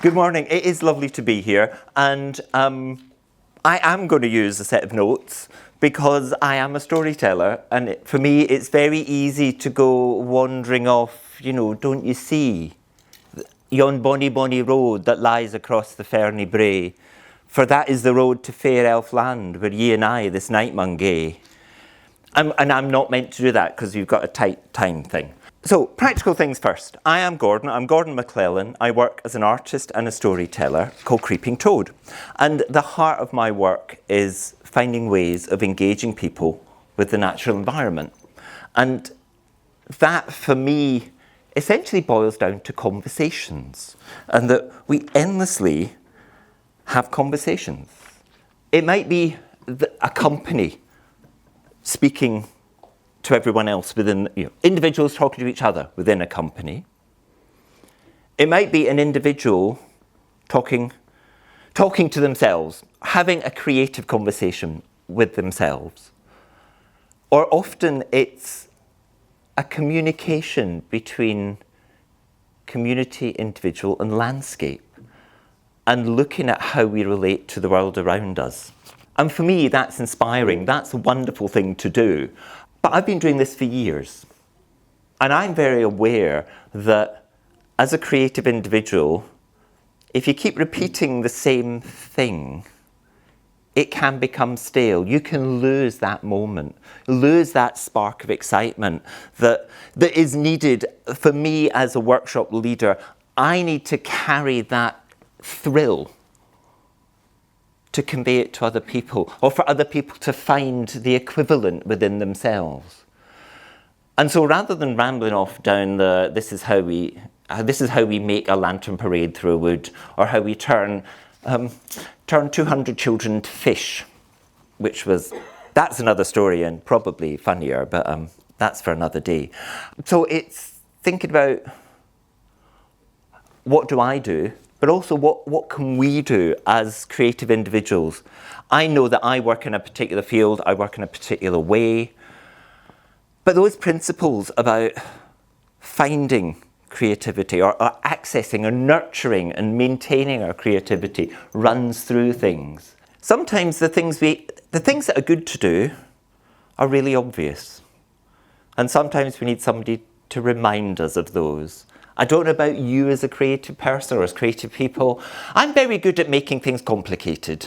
Good morning. It is lovely to be here, and I am going to use a set of notes because I am a storyteller, and for me it's very easy to go wandering off, don't you see yon bonny, bonny road that lies across the ferny brae, for that is the road to fair elf land where ye and I this night maun gae. And I'm not meant to do that because you've got a tight time thing. So, practical things first. I am Gordon. I'm Gordon MacLellan. I work as an artist and a storyteller called Creeping Toad. And the heart of my work is finding ways of engaging people with the natural environment. And that, for me, essentially boils down to conversations. And that we endlessly have conversations. It might be a company speaking to everyone else within, individuals talking to each other within a company. It might be an individual talking to themselves, having a creative conversation with themselves. Or often it's a communication between community, individual and landscape, and looking at how we relate to the world around us. And for me, that's inspiring. That's a wonderful thing to do. But I've been doing this for years. And I'm very aware that as a creative individual, if you keep repeating the same thing, it can become stale. You can lose that moment, lose that spark of excitement that is needed. For me as a workshop leader, I need to carry that thrill to convey it to other people, or for other people to find the equivalent within themselves. And so rather than rambling off down this is how we make a lantern parade through a wood, or how we turn 200 children to fish, that's another story and probably funnier, but that's for another day. So it's thinking about what do I do, but also what can we do as creative individuals. I know that I work in a particular field, I work in a particular way, but those principles about finding creativity or accessing or nurturing and maintaining our creativity runs through things. Sometimes the things that are good to do are really obvious, and sometimes we need somebody to remind us of those. I don't know about you as a creative person or as creative people. I'm very good at making things complicated.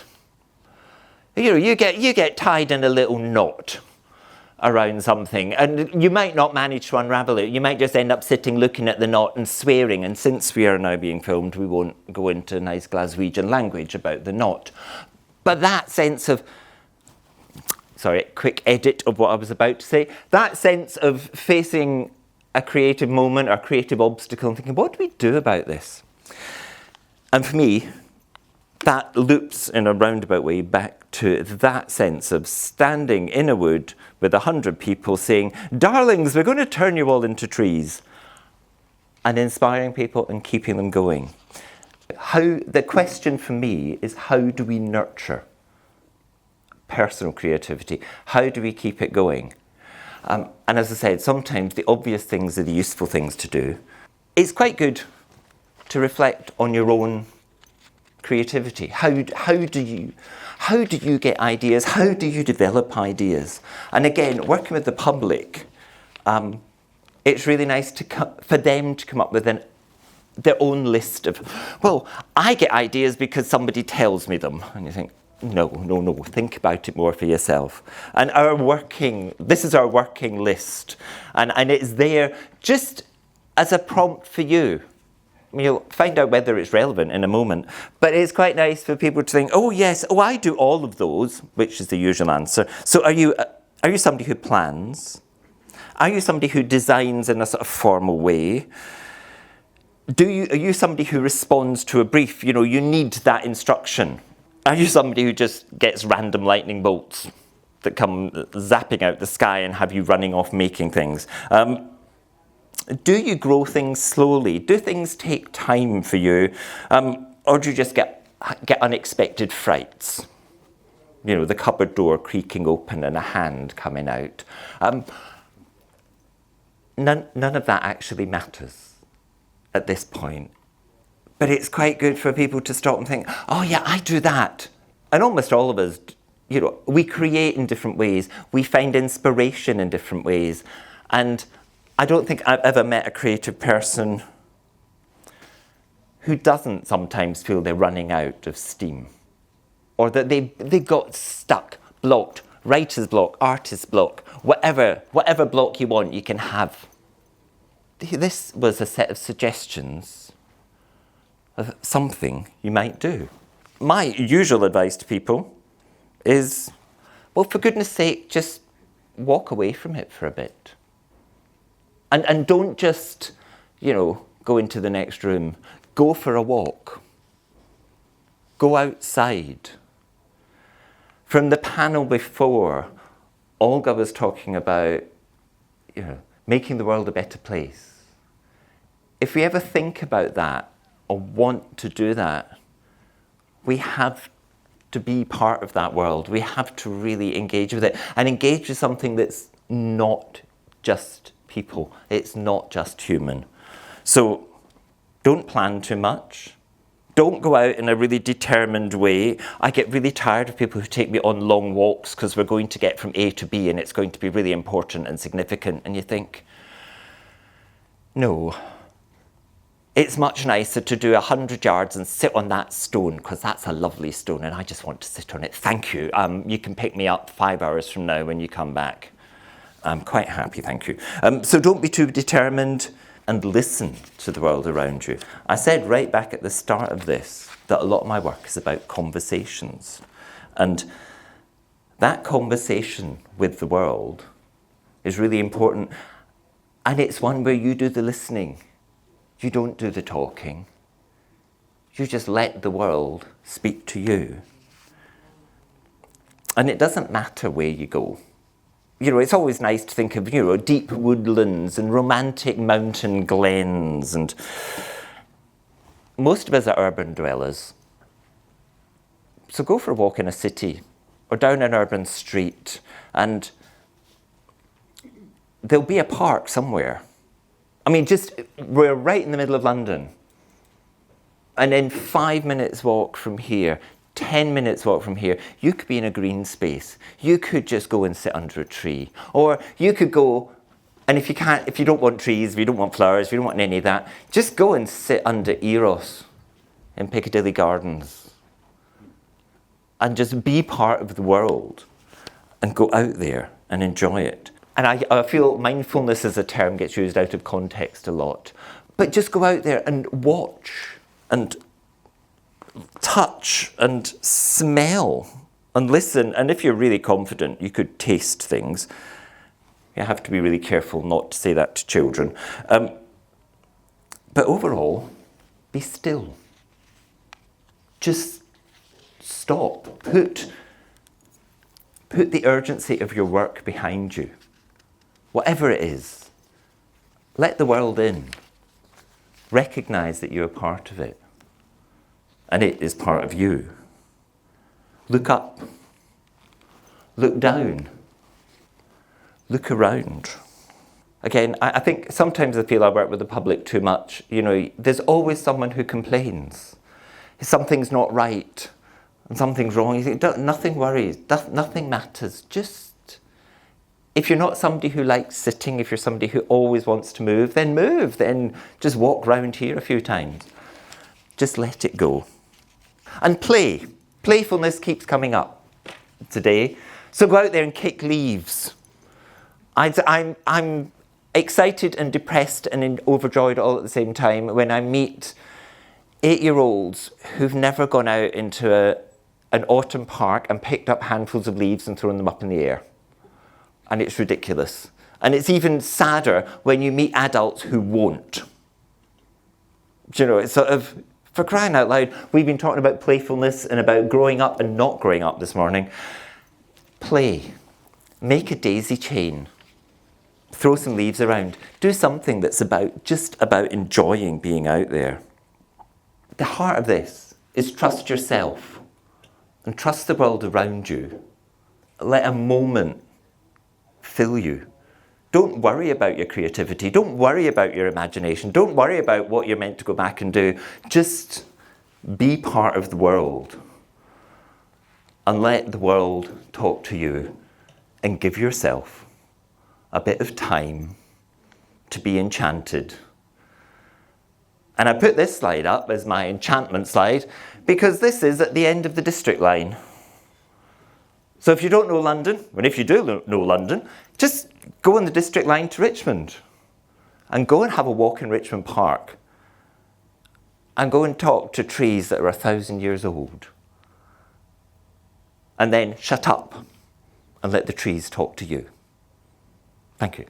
You get tied in a little knot around something and you might not manage to unravel it. You might just end up sitting looking at the knot and swearing, and since we are now being filmed, we won't go into nice Glaswegian language about the knot. But that sense of, quick edit of what I was about to say, that sense of facing a creative moment or a creative obstacle and thinking, what do we do about this? And for me, that loops in a roundabout way back to that sense of standing in a wood with 100 people saying, darlings, we're going to turn you all into trees, and inspiring people and keeping them going. The question for me is, how do we nurture personal creativity? How do we keep it going? And as I said, sometimes the obvious things are the useful things to do. It's quite good to reflect on your own creativity. How do you get ideas? How do you develop ideas? And again, working with the public, it's really nice for them to come up with their own list of, well, I get ideas because somebody tells me them. And you think, no, think about it more for yourself. And this is our working list. And it's there just as a prompt for you. You'll find out whether it's relevant in a moment. But it's quite nice for people to think, oh yes, I do all of those, which is the usual answer. So are you somebody who plans? Are you somebody who designs in a sort of formal way? Are you somebody who responds to a brief? You need that instruction. Are you somebody who just gets random lightning bolts that come zapping out the sky and have you running off making things? Do you grow things slowly? Do things take time for you? Or do you just get unexpected frights? The cupboard door creaking open and a hand coming out. None of that actually matters at this point. But it's quite good for people to stop and think, oh yeah, I do that. And almost all of us, we create in different ways. We find inspiration in different ways. And I don't think I've ever met a creative person who doesn't sometimes feel they're running out of steam, or that they got stuck, blocked, writer's block, artist block, whatever block you want, you can have. This was a set of suggestions of something you might do. My usual advice to people is, well, for goodness sake, just walk away from it for a bit. And don't just, go into the next room. Go for a walk. Go outside. From the panel before, Olga was talking about, making the world a better place. If we ever think about that or want to do that, we have to be part of that world. We have to really engage with it, and engage with something that's not just people. It's not just human. So don't plan too much. Don't go out in a really determined way. I get really tired of people who take me on long walks because we're going to get from A to B and it's going to be really important and significant. And you think, no. It's much nicer to do 100 yards and sit on that stone, because that's a lovely stone and I just want to sit on it. Thank you. You can pick me up 5 hours from now when you come back. I'm quite happy, thank you. So don't be too determined, and listen to the world around you. I said right back at the start of this that a lot of my work is about conversations. And that conversation with the world is really important. And it's one where you do the listening. You don't do the talking. You just let the world speak to you. And it doesn't matter where you go. It's always nice to think of, deep woodlands and romantic mountain glens. And most of us are urban dwellers. So go for a walk in a city or down an urban street, and there'll be a park somewhere. We're right in the middle of London. And in 5 minutes walk from here, 10 minutes walk from here, you could be in a green space. You could just go and sit under a tree. Or you could go, and if you don't want trees, if you don't want flowers, if you don't want any of that, just go and sit under Eros in Piccadilly Gardens. And just be part of the world and go out there and enjoy it. And I feel mindfulness as a term gets used out of context a lot. But just go out there and watch and touch and smell and listen. And if you're really confident, you could taste things. You have to be really careful not to say that to children. But overall, be still. Just stop. Put the urgency of your work behind you. Whatever it is, let the world in. Recognize that you're a part of it. And it is part of you. Look up. Look down. Look around. Again, I think sometimes I feel I work with the public too much. There's always someone who complains. Something's not right and something's wrong. You think, nothing worries, nothing matters. If you're not somebody who likes sitting, if you're somebody who always wants to move. Then just walk round here a few times. Just let it go. And play. Playfulness keeps coming up today. So go out there and kick leaves. I'm excited and depressed and overjoyed all at the same time when I meet 8-year-olds who've never gone out into an autumn park and picked up handfuls of leaves and thrown them up in the air. And it's ridiculous. And it's even sadder when you meet adults who won't. It's sort of, for crying out loud, we've been talking about playfulness and about growing up and not growing up this morning. Play. Make a daisy chain. Throw some leaves around. Do something that's just about enjoying being out there. The heart of this is trust yourself and trust the world around you. Let a moment fill you. Don't worry about your creativity. Don't worry about your imagination. Don't worry about what you're meant to go back and do. Just be part of the world and let the world talk to you, and give yourself a bit of time to be enchanted. And I put this slide up as my enchantment slide because this is at the end of the district line. So if you don't know London, and if you do know London, just go on the district line to Richmond and go and have a walk in Richmond Park and go and talk to trees that are 1,000 years old. And then shut up and let the trees talk to you. Thank you.